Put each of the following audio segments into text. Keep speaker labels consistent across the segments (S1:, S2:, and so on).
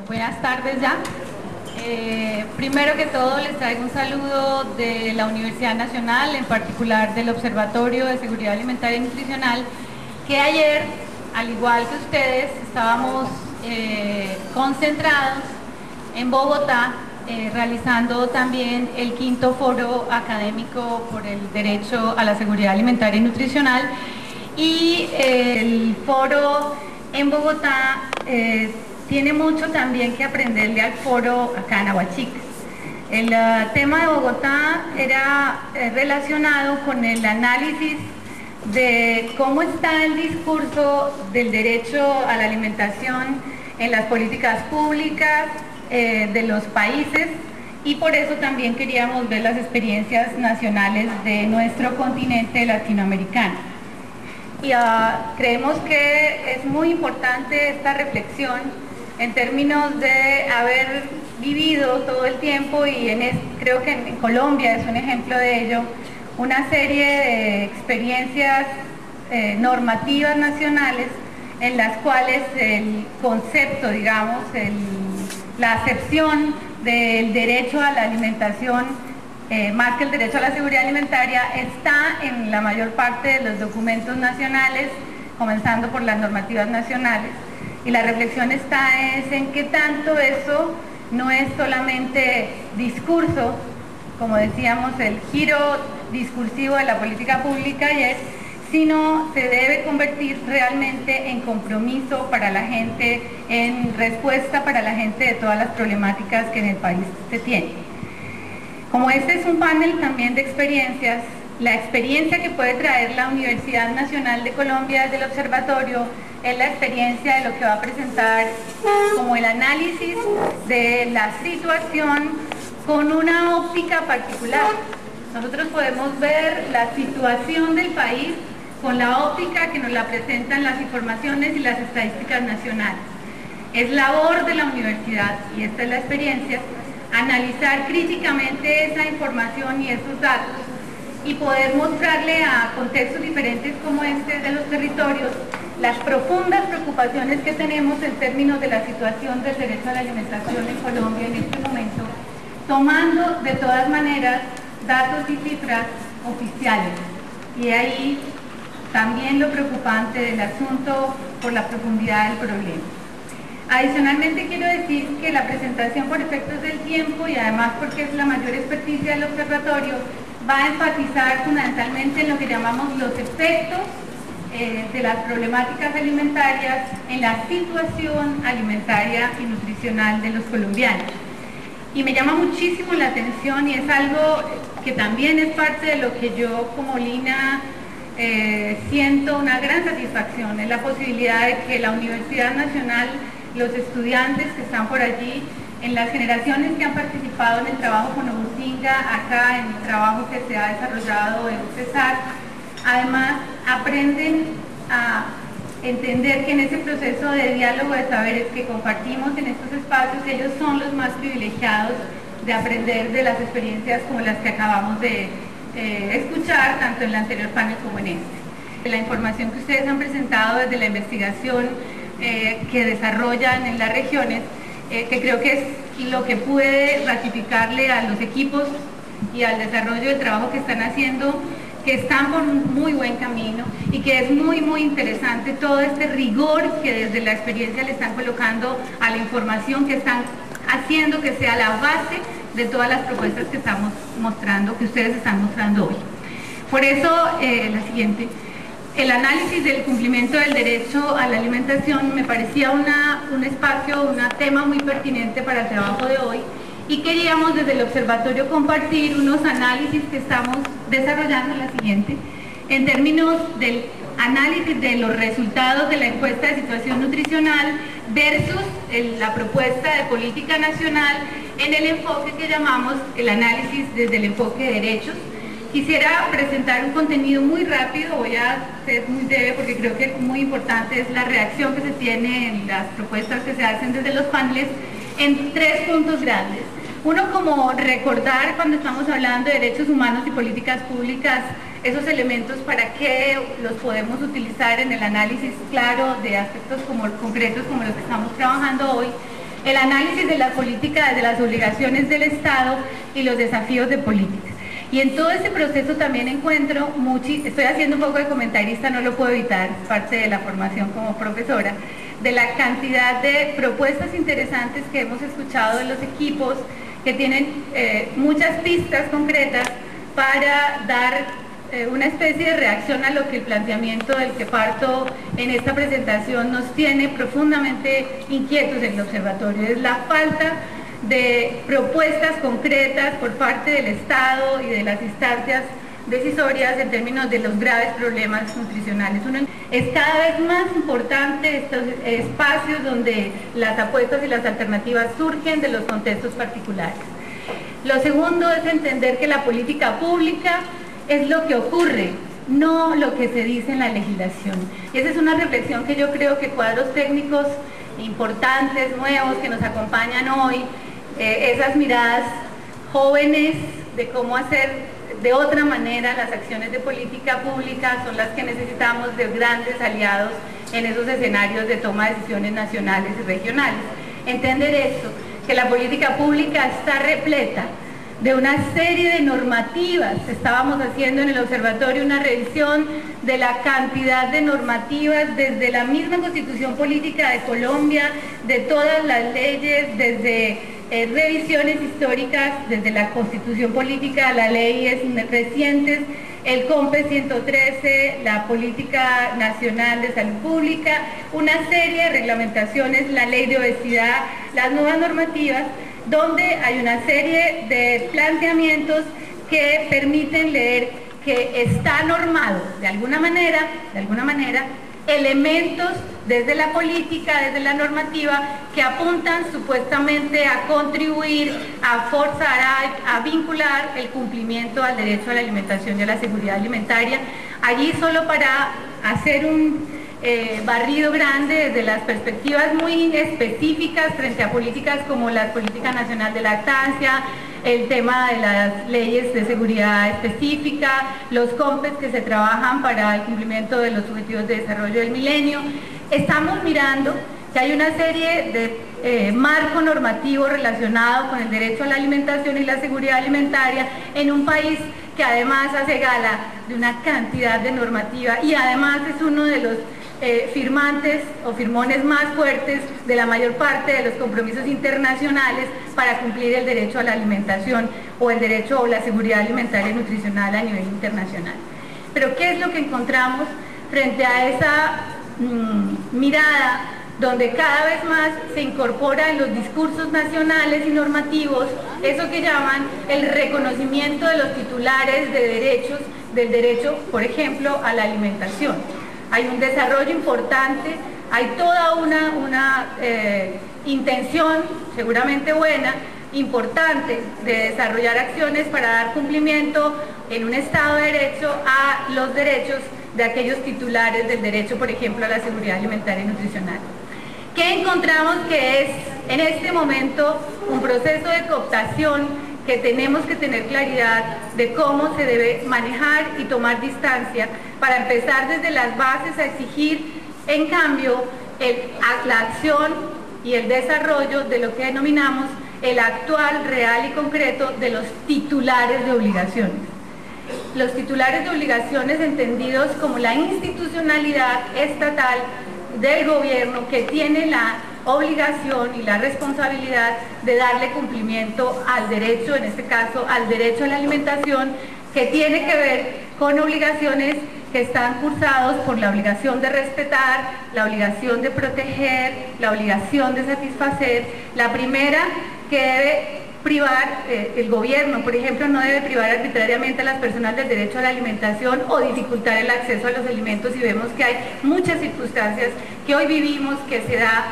S1: Buenas tardes ya. Primero que todo les traigo un saludo de la Universidad Nacional, en particular del Observatorio de Seguridad Alimentaria y Nutricional, que ayer, al igual que ustedes, estábamos concentrados en Bogotá, realizando también el quinto foro académico por el derecho a la seguridad alimentaria y nutricional. Y el foro en Bogotá tiene mucho también que aprenderle al foro acá en Aguachica. El tema de Bogotá era relacionado con el análisis de cómo está el discurso del derecho a la alimentación en las políticas públicas de los países, y por eso también queríamos ver las experiencias nacionales de nuestro continente latinoamericano. Y creemos que es muy importante esta reflexión en términos de haber vivido todo el tiempo, y creo que en Colombia es un ejemplo de ello, una serie de experiencias normativas nacionales en las cuales el concepto, digamos, la acepción del derecho a la alimentación, más que el derecho a la seguridad alimentaria, está en la mayor parte de los documentos nacionales, comenzando por las normativas nacionales. Y la reflexión está en qué tanto eso no es solamente discurso, como decíamos, el giro discursivo de la política pública ayer, sino se debe convertir realmente en compromiso para la gente, en respuesta para la gente de todas las problemáticas que en el país se tienen. Como este es un panel también de experiencias, la experiencia que puede traer la Universidad Nacional de Colombia desde el observatorio es la experiencia de lo que va a presentar como el análisis de la situación con una óptica particular. Nosotros podemos ver la situación del país con la óptica que nos la presentan las informaciones y las estadísticas nacionales. Es labor de la universidad, y esta es la experiencia, analizar críticamente esa información y esos datos y poder mostrarle a contextos diferentes como este de los territorios las profundas preocupaciones que tenemos en términos de la situación del derecho a la alimentación en Colombia en este momento, tomando de todas maneras datos y cifras oficiales. Y ahí también lo preocupante del asunto por la profundidad del problema. Adicionalmente quiero decir que la presentación, por efectos del tiempo y además porque es la mayor experticia del observatorio, va a enfatizar fundamentalmente en lo que llamamos los efectos de las problemáticas alimentarias en la situación alimentaria y nutricional de los colombianos. Y me llama muchísimo la atención, y es algo que también es parte de lo que yo como Lina siento una gran satisfacción, es la posibilidad de que la Universidad Nacional, los estudiantes que están por allí, en las generaciones que han participado en el trabajo con Obusinga, acá en el trabajo que se ha desarrollado en UCESAR, además aprenden a entender que en ese proceso de diálogo de saberes que compartimos en estos espacios, ellos son los más privilegiados de aprender de las experiencias como las que acabamos de escuchar, tanto en el anterior panel como en este. La información que ustedes han presentado desde la investigación que desarrollan en las regiones, que creo que es lo que puede ratificarle a los equipos y al desarrollo del trabajo que están haciendo, que están por un muy buen camino, y que es muy interesante todo este rigor que desde la experiencia le están colocando a la información que están haciendo que sea la base de todas las propuestas que estamos mostrando, que ustedes están mostrando hoy. Por eso, la siguiente. El análisis del cumplimiento del derecho a la alimentación me parecía un espacio, un tema muy pertinente para el trabajo de hoy, y queríamos desde el observatorio compartir unos análisis que estamos desarrollando en la siguiente, en términos del análisis de los resultados de la encuesta de situación nutricional versus la propuesta de política nacional en el enfoque que llamamos el análisis desde el enfoque de derechos. Quisiera presentar un contenido muy rápido, voy a ser muy breve porque creo que muy importante es la reacción que se tiene en las propuestas que se hacen desde los paneles, en tres puntos grandes. Uno, como recordar cuando estamos hablando de derechos humanos y políticas públicas, esos elementos para qué los podemos utilizar en el análisis claro de aspectos concretos como los que estamos trabajando hoy. el análisis de la política desde las obligaciones del Estado y los desafíos de política. Y en todo ese proceso también encuentro estoy haciendo un poco de comentarista, no lo puedo evitar, es parte de la formación como profesora, de la cantidad de propuestas interesantes que hemos escuchado de los equipos que tienen muchas pistas concretas para dar una especie de reacción a lo que el planteamiento del que parto en esta presentación nos tiene profundamente inquietos en el observatorio. Es la falta de propuestas concretas por parte del Estado y de las instancias decisorias en términos de los graves problemas nutricionales. Es cada vez más importante estos espacios donde las apuestas y las alternativas surgen de los contextos particulares. Lo segundo es entender que la política pública es lo que ocurre, no lo que se dice en la legislación. Y esa es una reflexión que yo creo que cuadros técnicos importantes, nuevos, que nos acompañan hoy, esas miradas jóvenes de cómo hacer de otra manera las acciones de política pública son las que necesitamos de grandes aliados en esos escenarios de toma de decisiones nacionales y regionales. Entender esto, que la política pública está repleta de una serie de normativas. Estábamos haciendo en el observatorio una revisión de la cantidad de normativas desde la misma Constitución Política de Colombia, de todas las leyes, desde revisiones históricas, desde la Constitución Política, las leyes recientes, el COMPE 113, la Política Nacional de Salud Pública, una serie de reglamentaciones, la Ley de Obesidad, las nuevas normativas, donde hay una serie de planteamientos que permiten leer que está normado de alguna manera, elementos desde la política, desde la normativa, que apuntan supuestamente a contribuir, a forzar, a vincular el cumplimiento al derecho a la alimentación y a la seguridad alimentaria. Allí solo para hacer un barrido grande desde las perspectivas muy específicas frente a políticas como la Política Nacional de Lactancia, el tema de las leyes de seguridad específica, los COMPES que se trabajan para el cumplimiento de los objetivos de desarrollo del milenio. Estamos mirando que hay una serie de marco normativo relacionado con el derecho a la alimentación y la seguridad alimentaria en un país que además hace gala de una cantidad de normativa y además es uno de los firmantes o firmones más fuertes de la mayor parte de los compromisos internacionales para cumplir el derecho a la alimentación o el derecho o la seguridad alimentaria y nutricional a nivel internacional. Pero ¿qué es lo que encontramos frente a esa mirada donde cada vez más se incorpora en los discursos nacionales y normativos eso que llaman el reconocimiento de los titulares de derechos, del derecho, por ejemplo, a la alimentación? Hay un desarrollo importante, hay toda una intención, seguramente buena, importante, de desarrollar acciones para dar cumplimiento en un Estado de Derecho a los derechos de aquellos titulares del derecho, por ejemplo, a la seguridad alimentaria y nutricional. ¿Qué encontramos que es en este momento un proceso de cooptación que tenemos que tener claridad de cómo se debe manejar y tomar distancia para empezar desde las bases a exigir, en cambio, la acción y el desarrollo de lo que denominamos el actual, real y concreto de los titulares de obligaciones? Los titulares de obligaciones entendidos como la institucionalidad estatal del gobierno que tiene la obligación y la responsabilidad de darle cumplimiento al derecho, en este caso al derecho a la alimentación, que tiene que ver con obligaciones que están cursados por la obligación de respetar, la obligación de proteger, la obligación de satisfacer. La primera, que debe privar, el gobierno, por ejemplo, no debe privar arbitrariamente a las personas del derecho a la alimentación o dificultar el acceso a los alimentos, y vemos que hay muchas circunstancias que hoy vivimos que se da,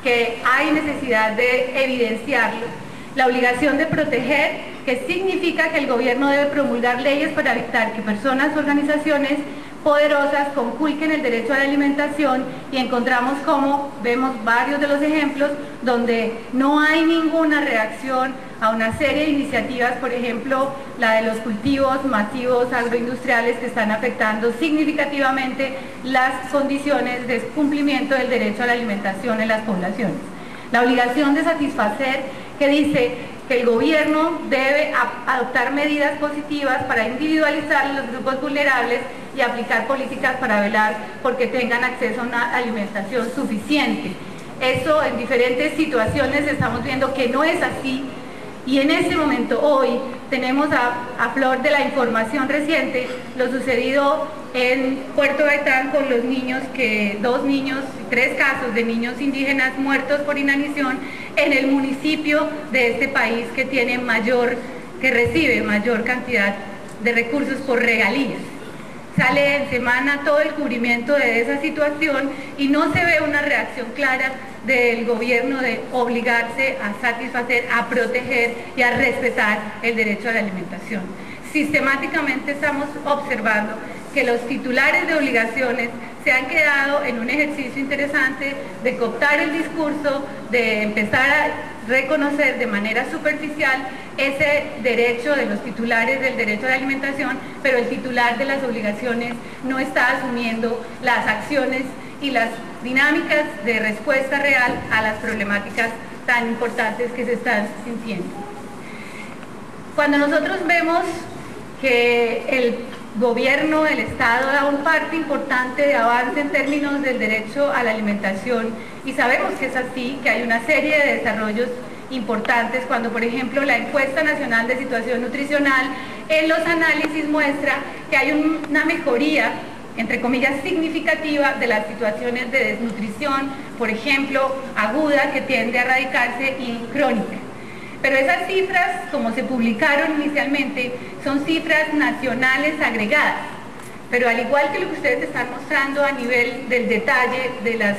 S1: que hay necesidad de evidenciarlo. La obligación de proteger, que significa que el gobierno debe promulgar leyes para evitar que personas o organizaciones poderosas conculquen el derecho a la alimentación, y encontramos como vemos varios de los ejemplos donde no hay ninguna reacción a una serie de iniciativas, por ejemplo la de los cultivos masivos agroindustriales que están afectando significativamente las condiciones de cumplimiento del derecho a la alimentación en las poblaciones. la obligación de satisfacer, que dice que el gobierno debe adoptar medidas positivas para individualizar los grupos vulnerables y aplicar políticas para velar porque tengan acceso a una alimentación suficiente. Eso en diferentes situaciones estamos viendo que no es así, y en este momento, hoy, tenemos a flor de la información reciente lo sucedido en Puerto Gaitán con los niños, tres casos de niños indígenas muertos por inanición en el municipio de este país que recibe mayor cantidad de recursos por regalías. Sale en semana todo el cubrimiento de esa situación y no se ve una reacción clara del gobierno de obligarse a satisfacer, a proteger y a respetar el derecho a la alimentación. Sistemáticamente estamos observando que los titulares de obligaciones se han quedado en un ejercicio interesante de cooptar el discurso, de empezar a reconocer de manera superficial ese derecho de los titulares del derecho a la alimentación, pero el titular de las obligaciones no está asumiendo las acciones y las dinámicas de respuesta real a las problemáticas tan importantes que se están sintiendo. Cuando nosotros vemos que el gobierno, el Estado da un parte importante de avance en términos del derecho a la alimentación, y sabemos que es así, que hay una serie de desarrollos importantes, cuando por ejemplo la encuesta nacional de situación nutricional en los análisis muestra que hay una mejoría, entre comillas, significativa de las situaciones de desnutrición, por ejemplo, aguda, que tiende a erradicarse, y crónica. Pero esas cifras, como se publicaron inicialmente, son cifras nacionales agregadas. Pero al igual que lo que ustedes están mostrando a nivel del detalle de las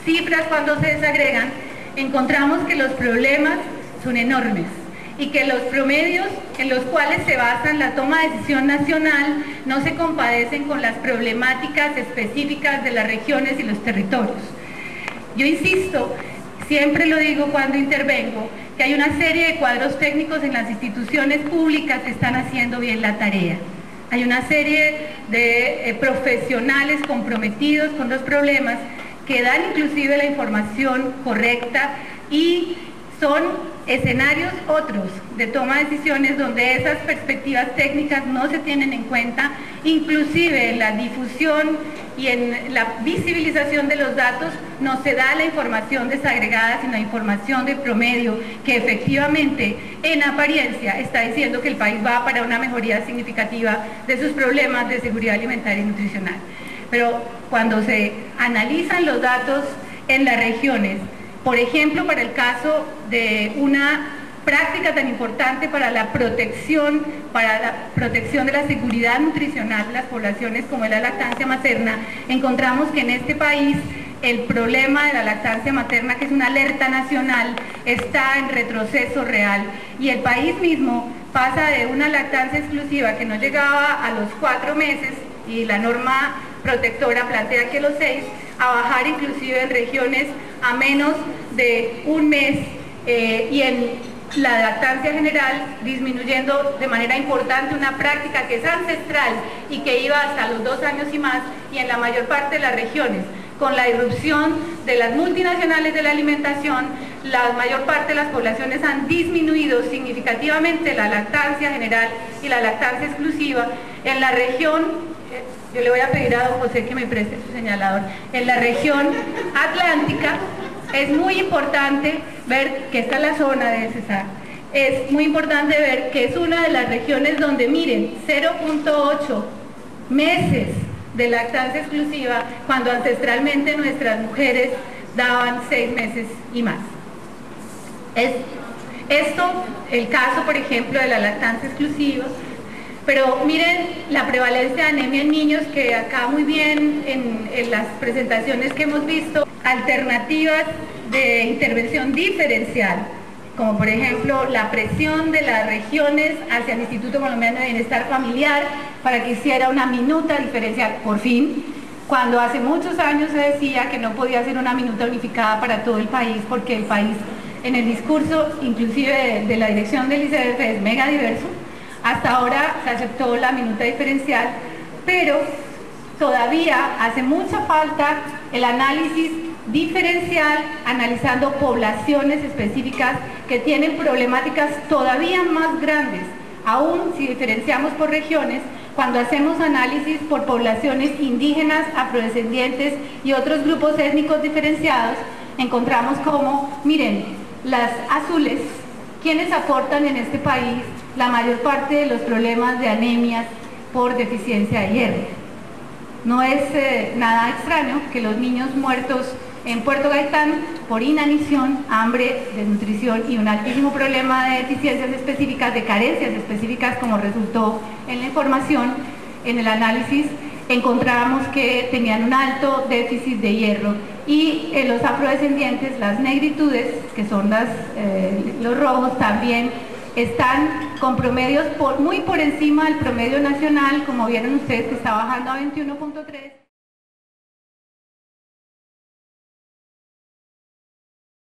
S1: cifras cuando se desagregan, encontramos que los problemas son enormes y que los promedios en los cuales se basa la toma de decisión nacional no se compadecen con las problemáticas específicas de las regiones y los territorios. Yo insisto, siempre lo digo cuando intervengo, que hay una serie de cuadros técnicos en las instituciones públicas que están haciendo bien la tarea. Hay una serie de profesionales comprometidos con los problemas que dan inclusive la información correcta, y son escenarios otros de toma de decisiones donde esas perspectivas técnicas no se tienen en cuenta, inclusive en la difusión y en la visibilización de los datos no se da la información desagregada, sino la información de promedio que efectivamente en apariencia está diciendo que el país va para una mejoría significativa de sus problemas de seguridad alimentaria y nutricional. Pero cuando se analizan los datos en las regiones, por ejemplo, para el caso de una práctica tan importante para la protección de la seguridad nutricional de las poblaciones como es la lactancia materna, encontramos que en este país el problema de la lactancia materna, que es una alerta nacional, está en retroceso real, y el país mismo pasa de una lactancia exclusiva que no llegaba a los 4 meses, y la norma protectora plantea que los 6, a bajar inclusive en regiones a menos de 1 mes, y en la lactancia general disminuyendo de manera importante una práctica que es ancestral y que iba hasta los 2 años y más, y en la mayor parte de las regiones. Con la irrupción de las multinacionales de la alimentación, la mayor parte de las poblaciones han disminuido significativamente la lactancia general y la lactancia exclusiva. En la región, yo le voy a pedir a don José que me preste su señalador, en la región atlántica es muy importante ver que esta es la zona de Cesar. Es muy importante ver que es una de las regiones donde, miren, 0.8 meses de lactancia exclusiva, cuando ancestralmente nuestras mujeres daban 6 meses y más. Es esto el caso, por ejemplo, de la lactancia exclusiva. Pero miren la prevalencia de anemia en niños, que acá muy bien en las presentaciones que hemos visto, alternativas de intervención diferencial, como por ejemplo la presión de las regiones hacia el Instituto Colombiano de Bienestar Familiar para que hiciera una minuta diferencial, por fin, cuando hace muchos años se decía que no podía ser una minuta unificada para todo el país, porque el país, en el discurso inclusive de la dirección del ICBF, es mega diverso. Hasta ahora se aceptó la minuta diferencial, pero todavía hace mucha falta el análisis diferencial, analizando poblaciones específicas que tienen problemáticas todavía más grandes, aún si diferenciamos por regiones. Cuando hacemos análisis por poblaciones indígenas, afrodescendientes y otros grupos étnicos diferenciados, encontramos como, miren, las azules, quienes aportan en este país la mayor parte de los problemas de anemias por deficiencia de hierro. No es nada extraño que los niños muertos en Puerto Gaitán por inanición, hambre, desnutrición y un altísimo problema de deficiencias específicas, de carencias específicas, como resultó en la información, en el análisis, encontramos que tenían un alto déficit de hierro, y los afrodescendientes, las negritudes, que son los rojos, también están con promedios muy por encima del promedio nacional, como vieron ustedes, que está bajando a 21.3.